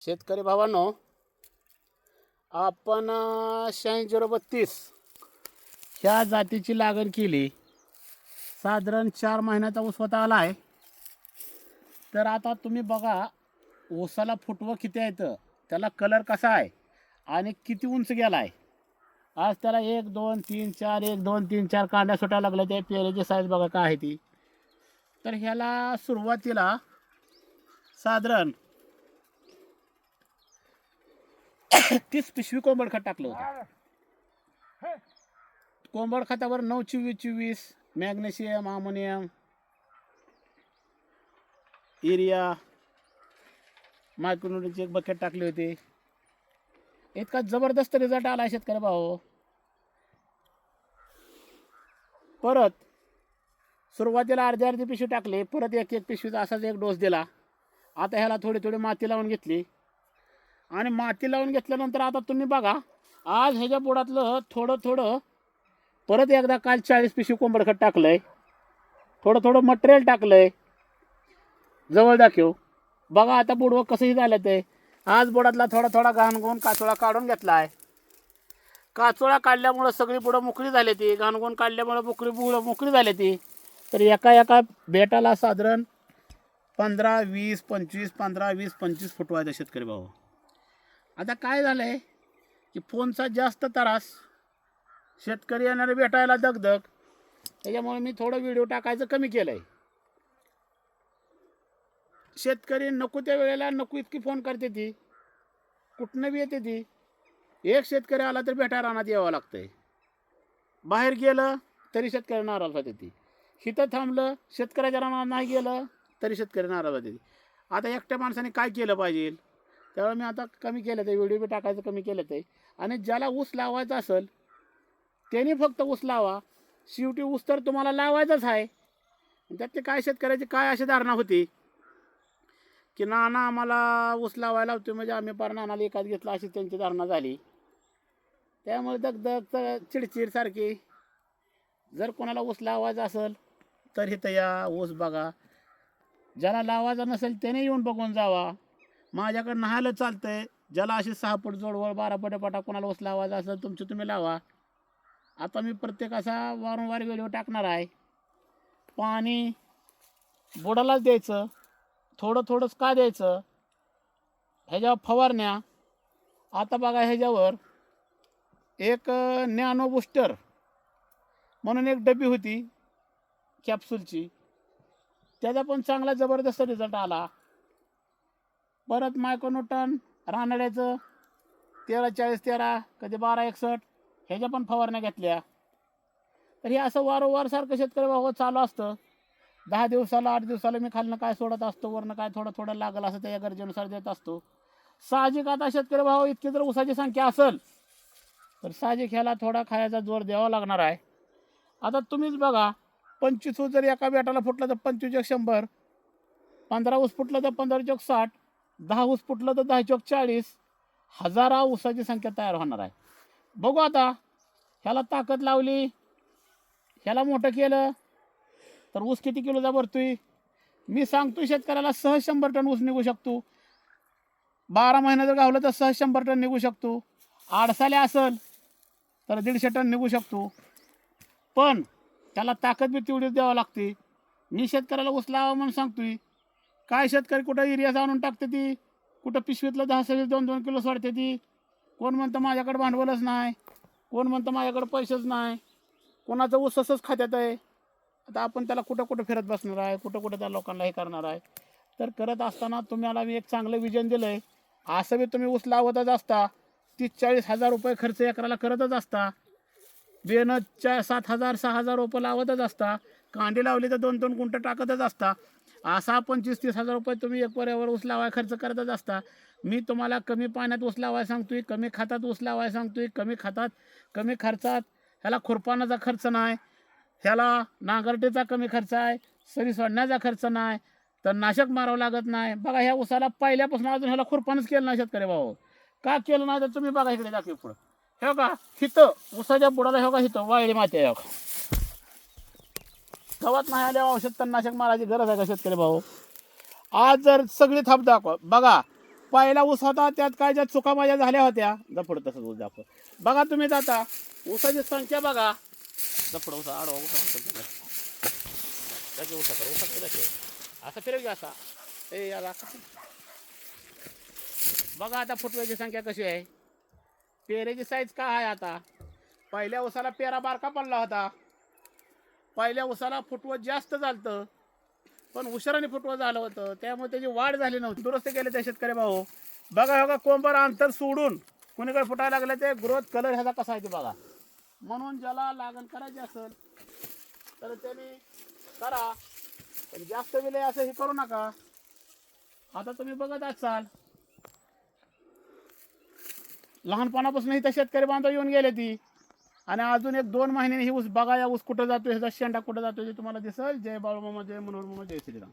शेतकरी भावांनो, आपण 8632 ह्या जातीची लागण केली. साधारण 4 महिन्याचा ऊस होता आला आहे. तर आता तुम्ही बघा ऊसाला फुटवं किती आहे, त्याला कलर कसा आहे आणि किती उंच गेला आहे. आज त्याला 1 2 3 4 1 2 3 4 कांड्या सुटायला लागल्या. त्या पेरेची साईज बघा काय आहे ती. तर ह्याला सुरुवातीला साधारण 30 पिशवी कोंबड खत टाकलं होतं. कोंबड खतावर 9-24-24 मॅग्नेशियम, अमोनियम, युरिया, मायक्रोन्यूट्रियनचे एक बकेट टाकले होते. इतका जबरदस्त रिझल्ट आला शेतकरी भाऊ. परत सुरुवातीला अर्धी पिशवी टाकली, परत एक पिशवीचा असाच एक डोस दिला. आता ह्याला थोडी माती लावून घेतली आणि माती लावून घेतल्यानंतर आता तुम्ही बघा आज ह्याच्या बुडातलं थोडं परत एकदा काल 40 पिशवी कोंबड खत टाकलंय. थोडं मटेरियल टाकलंय. जवळ दाखव बघा आता बुडवं कसंही झालं ते. आज बुडातला थोडा घाणगुण काचोळा काढून घेतला आहे. काचोळा काढल्यामुळं सगळी बुडं मोकळी झाली ती. घाणगुण काढल्यामुळं बुडं मोकळी झाली ती. तर एका बेटाला साधारण 15-20 25 15-20 25 फुटवायचा शेतकरी भाऊ. आता काय झालं आहे की फोनचा जास्त त्रास, शेतकरी येणारे भेटायला दगदग, त्याच्यामुळे मी थोडं व्हिडिओ टाकायचं कमी केलं आहे. शेतकरी नको त्या वेळेला नको इतकी फोन करते ती, कुठनं बी येते ती. एक शेतकरी आला तर भेटायला रानात यावं लागतंय. बाहेर गेलं तरी शेतकरी नाराज होते ती. इथं थांबलं शेतकऱ्याच्या रानात नाही गेलं तरी शेतकरी नाराज होते ती. आता एकट्या माणसाने काय केलं पाहिजे, त्यावेळेला मी आता कमी केलं ते व्हिडिओ बी टाकायचं कमी केलं ते. आणि ज्याला ऊस लावायचा असेल त्यांनी फक्त ऊस लावा. शेवटी ऊस तर तुम्हाला लावायचाच आहे. त्यातले काय शेतकऱ्याची काय अशी धारणा होती की नाना आम्हाला ऊस लावायला होतो म्हणजे आम्ही पार नानाला एकाच घेतला, अशी त्यांची धारणा झाली. त्यामुळे दगदग चिडचिड सारखी. जर कोणाला ऊस लावायचा असेल तर इथं या, ऊस बघा. ज्याला लावायचा नसेल त्याने येऊन बघून जावा. माझ्याकडं नाहायला चालतंय. ज्याला अशी 6 फूट जोडवळ 12 फुटापाटा कोणाला ऊस लावायचा असेल तुमचं तुम्ही लावा. आता मी प्रत्येकाचा वारंवार व्हिडिओ टाकणार आहे. पाणी बुडालाच द्यायचं, थोडंच का द्यायचं. ह्याच्यावर फवारण्या. आता बघा ह्याच्यावर एक नॅनो बूस्टर म्हणून एक डबी होती कॅप्सूलची, त्याचा पण चांगला जबरदस्त रिझल्ट आला. परत मायक्रोन्यूटन रानड्याचं 13-40-13 कधी 12-61 ह्याच्या पण फवारण्या घेतल्या. तर हे असं वारंवार सारखं शेतकरी भाऊ चालू असतं. 10 दिवसाला 8 दिवसाला मी खालनं काय सोडत असतो, वरनं काय थोडं लागलं असं त्या गरजेनुसार देत असतो. साहजिक आता शेतकरी भाऊ इतकी जर ऊसाची संख्या असेल तर साहजिक ह्याला थोडा खायचा जोर द्यावा लागणार आहे. आता तुम्हीच बघा 25 ऊस जर एका बेटाला फुटलं तर 25-100, 15 ऊस फुटलं तर 15-60, 10 ऊस फुटलं तर 10-40, 1000 ऊसाची संख्या तयार होणार आहे. बघू आता ह्याला ताकद लावली, ह्याला मोठं केलं तर ऊस किती किलोचा भरतोय. मी सांगतो शेतकऱ्याला सहज 100 टन ऊस निघू शकतो. 12 महिने जर गावलं तर सहज 100 टन निघू शकतो. आडसाले असेल तर 150 टन निघू शकतो. पण त्याला ताकद बी तेवढीच द्यावं लागते. मी शेतकऱ्याला ऊस लावा म्हणून सांगतोय. काय शेतकरी कुठं युरिया आणून टाकते ती, कुठं पिशवीतलं 10-20 2-2 किलो सोडते ती. कोण म्हणतं माझ्याकडे भांडवलच नाही, कोण म्हणतं माझ्याकडे पैसेच नाही, कोणाचं ऊस असंच खात्यात आहे. आता आपण त्याला कुठं फिरत बसणार आहे, कुठं त्या लोकांना हे करणार आहे. तर करत असताना तुम्हाला मी एक चांगलं विजन दिलं आहे. असं बी तुम्ही ऊस लावतच असता. 30-40 हजार रुपये खर्च एकराला करतच असता. बेनं 7,000-6,000 रुपये लावतच असता. कांडी लावली तर 2-2 गुंठ टाकतच असता. असा 25-30 हजार रुपये तुम्ही एक पर्यावर ऊस लावाय खर्च करतच असता. मी तुम्हाला कमी पाण्यात ऊस लावायला सांगतोय, कमी खतात ऊस लावायला सांगतोय. कमी खर्चात. ह्याला खुरपानाचा खर्च नाही, ह्याला नांगरटीचा कमी खर्च आहे, सरी सोडण्याचा खर्च नाही, तर नाशक मारावं लागत नाही. बघा ह्या ऊसाला पहिल्यापासून अजून ह्याला खुरपानच केलं नाही शेतकरी भाऊ. का केलं नाही तर तुम्ही बघा इकडे दाखव पुढं. हे का हिथं ऊसाच्या बुडाला हे का हिथं वाळली माती आहे. गवत नाही आल्यावर औषध तणनाशक मारायची गरज आहे का शेतकरी भाऊ. आज जर सगळी थाप दाखवा बघा पहिला ऊस होता त्यात काय ज्या चुका माझ्या झाल्या होत्या जपड तसंच ऊस दाखव बघा तुम्ही जाता ऊसाची संख्या बघा जपड ऊसा आडवा ऊसा त्याचे ऊसा असं फिरव घ्या असा ए याला बघा आता फुटव्याची संख्या कशी आहे पेरेची साईज काय आहे आता पहिल्या ऊसाला पेरा बारका पडला होता पहिल्या ऊसाला फुटवं जास्त झालं पण उशिराने फुटवं झालं होतं त्यामुळे त्याची वाढ झाली नव्हती दुरुस्त केले त्या शेतकरी भाऊ बघा बघा कोंबर अंतर सोडून कुणीकडे फुटायला लागलं ते ग्रोथ कलर ह्याचा कसा आहे ते बघा म्हणून ज्याला लागण करायची असेल तर त्यांनी करा पण जास्त विलय असं हे करू नका आता तुम्ही बघत असाल लहानपणापासून इथं शेतकरी बांधव येऊन गेले ती आणि अजून 1-2 महिन्यांनी ही ऊस बघा या ऊस कुठं जातो ह्याचा शेंडा कुठं जातो ते तुम्हाला दिसेल जय बाळूमामा जय मनोहर मामा जय श्रीराम